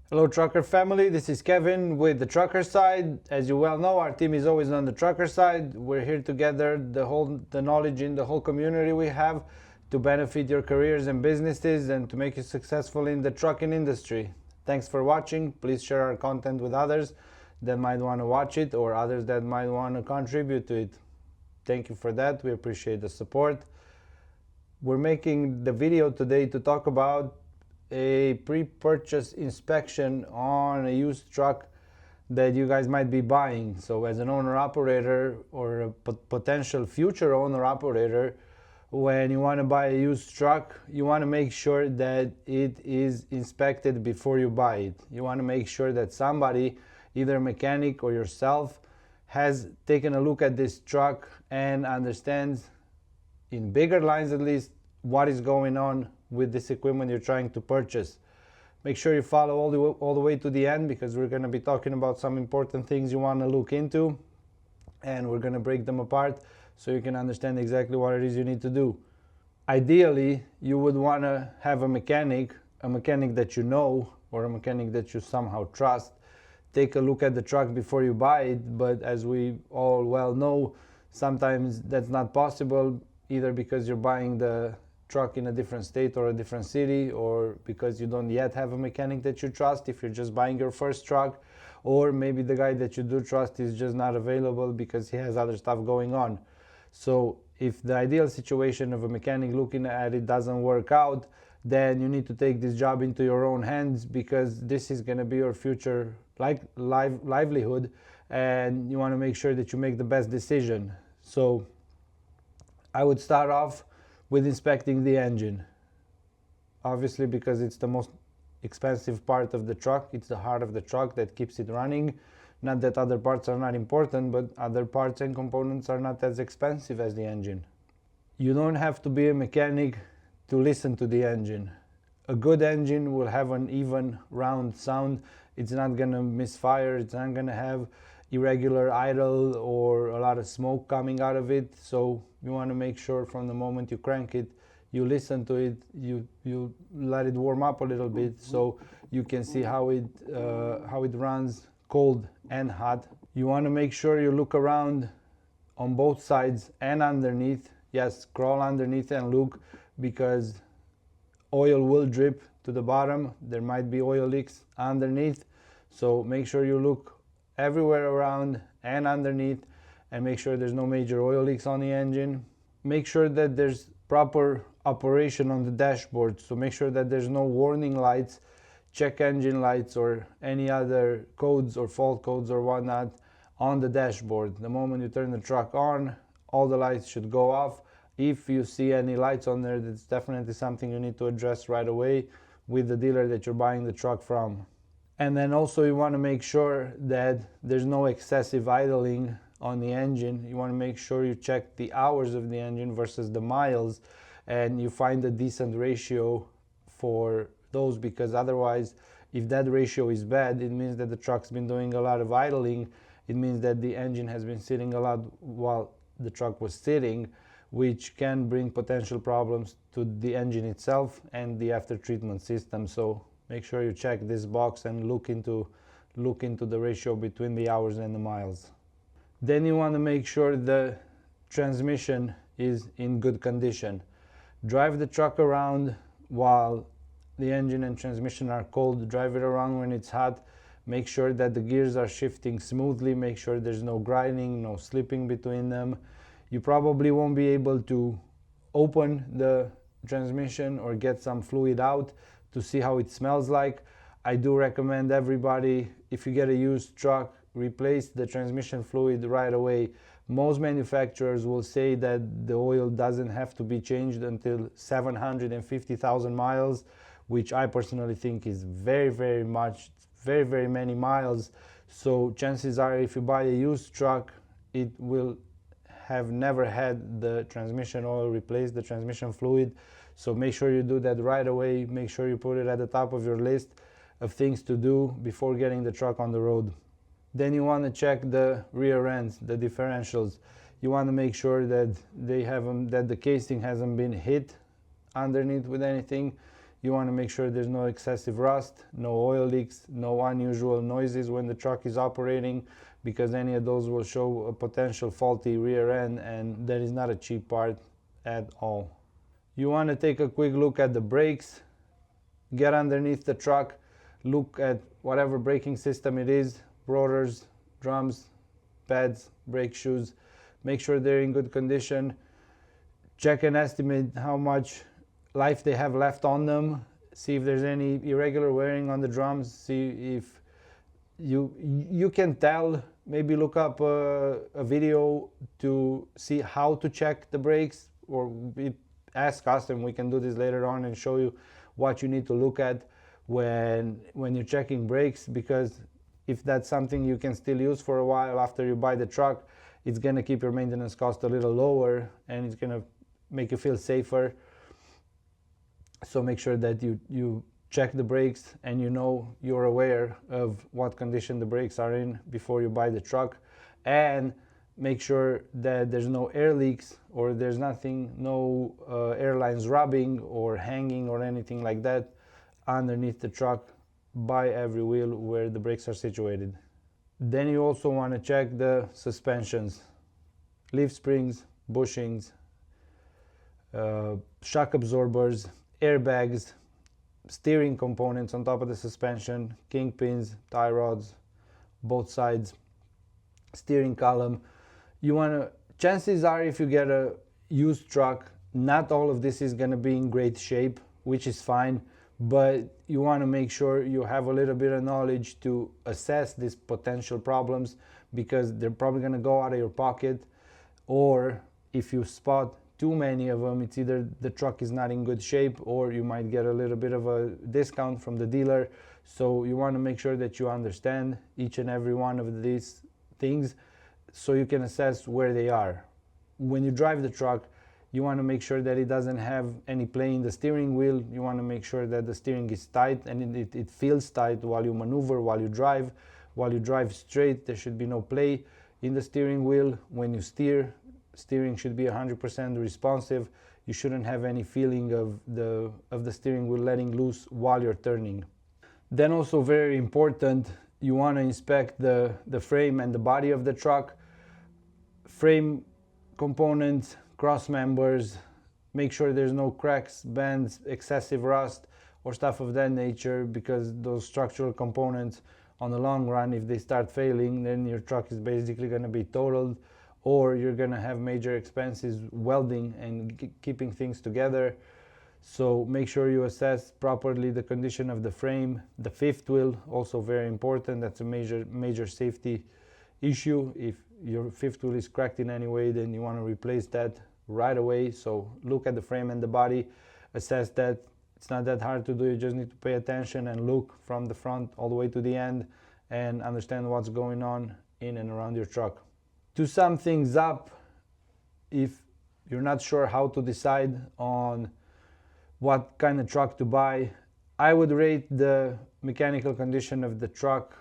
Hello trucker family, this is Kevin with the trucker side. As you well know, our team is always on the trucker side. We're here to gather the knowledge in the whole community we have to benefit your careers and businesses and to make you successful in the trucking industry. Thanks for watching. Please share our content with others that might want to watch it or others that might want to contribute to it. Thank you for that. We appreciate the support. We're making the video today to talk about a pre-purchase inspection on a used truck that you guys might be buying. So as an owner operator or a potential future owner operator, when you want to buy a used truck, you want to make sure that it is inspected before you buy it. You want to make sure that somebody, either a mechanic or yourself, has taken a look at this truck and understands, in bigger lines at least, what is going on with this equipment you're trying to purchase. Make sure you follow all the way to the end, because we're going to be talking about some important things you want to look into, and we're going to break them apart so you can understand exactly what it is you need to do. Ideally, you would want to have a mechanic that you know or a mechanic that you somehow trust take a look at the truck before you buy it. But as we all well know, sometimes that's not possible, either because you're buying the truck in a different state or a different city, or because you don't yet have a mechanic that you trust if you're just buying your first truck, or maybe the guy that you do trust is just not available because he has other stuff going on. So if the ideal situation of a mechanic looking at it doesn't work out, then you need to take this job into your own hands, because this is going to be your future livelihood, and you want to make sure that you make the best decision. So I would start off with inspecting the engine, obviously, because it's the most expensive part of the truck. It's the heart of the truck that keeps it running. Not that other parts are not important, but other parts and components are not as expensive as the engine. You don't have to be a mechanic to listen to the engine. A good engine will have an even, round sound. It's not going to misfire. It's not going to have irregular idle or a lot of smoke coming out of it. So you want to make sure from the moment you crank it, you listen to it, you let it warm up a little bit so you can see how it runs cold and hot. You want to make sure you look around on both sides and underneath. Yes, crawl underneath and look, because oil will drip to the bottom. There might be oil leaks underneath. So make sure you look everywhere around and underneath, and make sure there's no major oil leaks on the engine. Make sure that there's proper operation on the dashboard. So make sure that there's no warning lights, check engine lights, or any other codes or fault codes or whatnot on the dashboard. The moment you turn the truck on, all the lights should go off. If you see any lights on there, that's definitely something you need to address right away with the dealer that you're buying the truck from. And then also you want to make sure that there's no excessive idling on the engine. You want to make sure you check the hours of the engine versus the miles, and you find a decent ratio for those, because otherwise, if that ratio is bad, it means that the truck's been doing a lot of idling. It means that the engine has been sitting a lot while the truck was sitting, which can bring potential problems to the engine itself and the after treatment system. So make sure you check this box and look into the ratio between the hours and the miles. Then you want to make sure the transmission is in good condition. Drive the truck around while the engine and transmission are cold. Drive it around when it's hot. Make sure that the gears are shifting smoothly. Make sure there's no grinding, no slipping between them. You probably won't be able to open the transmission or get some fluid out to see how it smells like. I do recommend everybody, if you get a used truck, replace the transmission fluid right away. Most manufacturers will say that the oil doesn't have to be changed until 750,000 miles, which I personally think is very, very much, very, very many miles. So chances are, if you buy a used truck, it will have never had the transmission oil replaced, the transmission fluid. So make sure you do that right away. Make sure you put it at the top of your list of things to do before getting the truck on the road. Then you want to check the rear ends, the differentials. You want to make sure that the casing hasn't been hit underneath with anything. You want to make sure there's no excessive rust, no oil leaks, no unusual noises when the truck is operating, because any of those will show a potential faulty rear end, and that is not a cheap part at all. You want to take a quick look at the brakes, get underneath the truck, look at whatever braking system it is, rotors, drums, pads, brake shoes, make sure they're in good condition, check and estimate how much life they have left on them, see if there's any irregular wearing on the drums, see if you can tell, maybe look up a video to see how to check the brakes, or ask us and we can do this later on and show you what you need to look at when you're checking brakes, because if that's something you can still use for a while after you buy the truck, it's going to keep your maintenance cost a little lower and it's going to make you feel safer. So make sure that you check the brakes and you're aware of what condition the brakes are in before you buy the truck, and make sure that there's no air leaks or there's nothing, no air lines rubbing or hanging or anything like that underneath the truck by every wheel where the brakes are situated. Then you also want to check the suspensions, leaf springs, bushings, shock absorbers, airbags, steering components on top of the suspension, kingpins, tie rods, both sides, steering column. Chances are, if you get a used truck, not all of this is going to be in great shape, which is fine, but you want to make sure you have a little bit of knowledge to assess these potential problems, because they're probably going to go out of your pocket, or if you spot too many of them, it's either the truck is not in good shape or you might get a little bit of a discount from the dealer. So you want to make sure that you understand each and every one of these things so you can assess where they are. When you drive the truck, you want to make sure that it doesn't have any play in the steering wheel. You want to make sure that the steering is tight and it feels tight while you maneuver, while you drive. While you drive straight, there should be no play in the steering wheel. When you steering should be 100% responsive. You shouldn't have any feeling of the steering wheel letting loose while you're turning. Then also very important, you want to inspect the frame and the body of the truck. Frame components, cross members, make sure there's no cracks, bends, excessive rust or stuff of that nature, because those structural components on the long run, if they start failing, then your truck is basically going to be totaled, or you're going to have major expenses welding and keeping things together. So make sure you assess properly the condition of the frame. The fifth wheel, also very important. That's a major safety issue. If your fifth wheel is cracked in any way, then you want to replace that right away. So look at the frame and the body, assess that. It's not that hard to do. You just need to pay attention and look from the front all the way to the end and understand what's going on in and around your truck. To sum things up, if you're not sure how to decide on what kind of truck to buy, I would rate the mechanical condition of the truck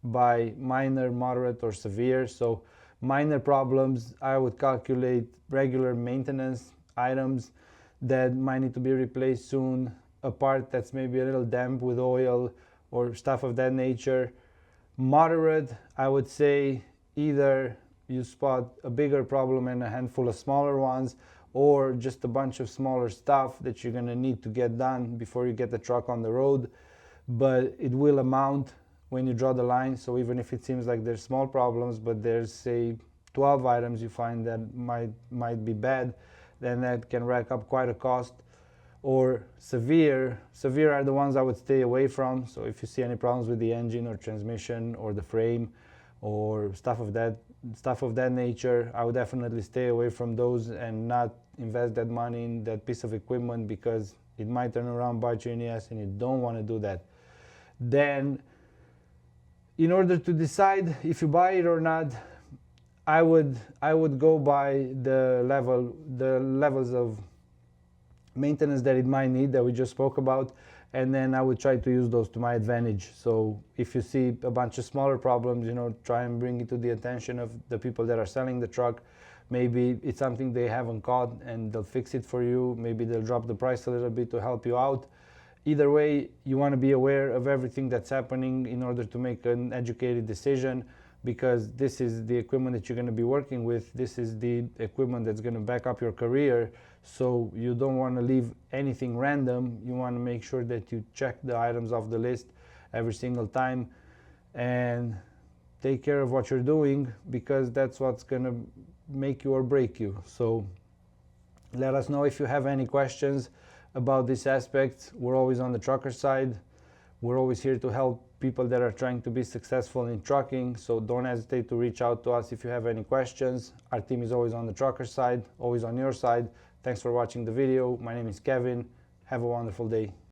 by minor, moderate, or severe. So minor problems, I would calculate regular maintenance items that might need to be replaced soon, a part that's maybe a little damp with oil or stuff of that nature. Moderate, I would say either you spot a bigger problem and a handful of smaller ones, or just a bunch of smaller stuff that you're going to need to get done before you get the truck on the road. But it will amount when you draw the line. So even if it seems like there's small problems, but there's say 12 items you find that might be bad, then that can rack up quite a cost. Or severe are the ones I would stay away from. So if you see any problems with the engine or transmission or the frame or stuff of that nature, I would definitely stay away from those and not invest that money in that piece of equipment, because it might turn around, bite you in the ass, and you don't want to do that. Then, in order to decide if you buy it or not, I would go by the levels of maintenance that it might need that we just spoke about, and then I would try to use those to my advantage. So if you see a bunch of smaller problems, try and bring it to the attention of the people that are selling the truck. Maybe it's something they haven't caught and they'll fix it for you. Maybe they'll drop the price a little bit to help you out. Either way, you want to be aware of everything that's happening in order to make an educated decision, because this is the equipment that you're going to be working with. This is the equipment that's going to back up your career. So you don't want to leave anything random. You want to make sure that you check the items off the list every single time and take care of what you're doing, because that's what's going to make you or break you. So let us know if you have any questions about this aspect. We're always on the trucker side. We're always here to help people that are trying to be successful in trucking. So don't hesitate to reach out to us if you have any questions. Our team is always on the trucker side, always on your side. Thanks for watching the video. My name is Kevin. Have a wonderful day.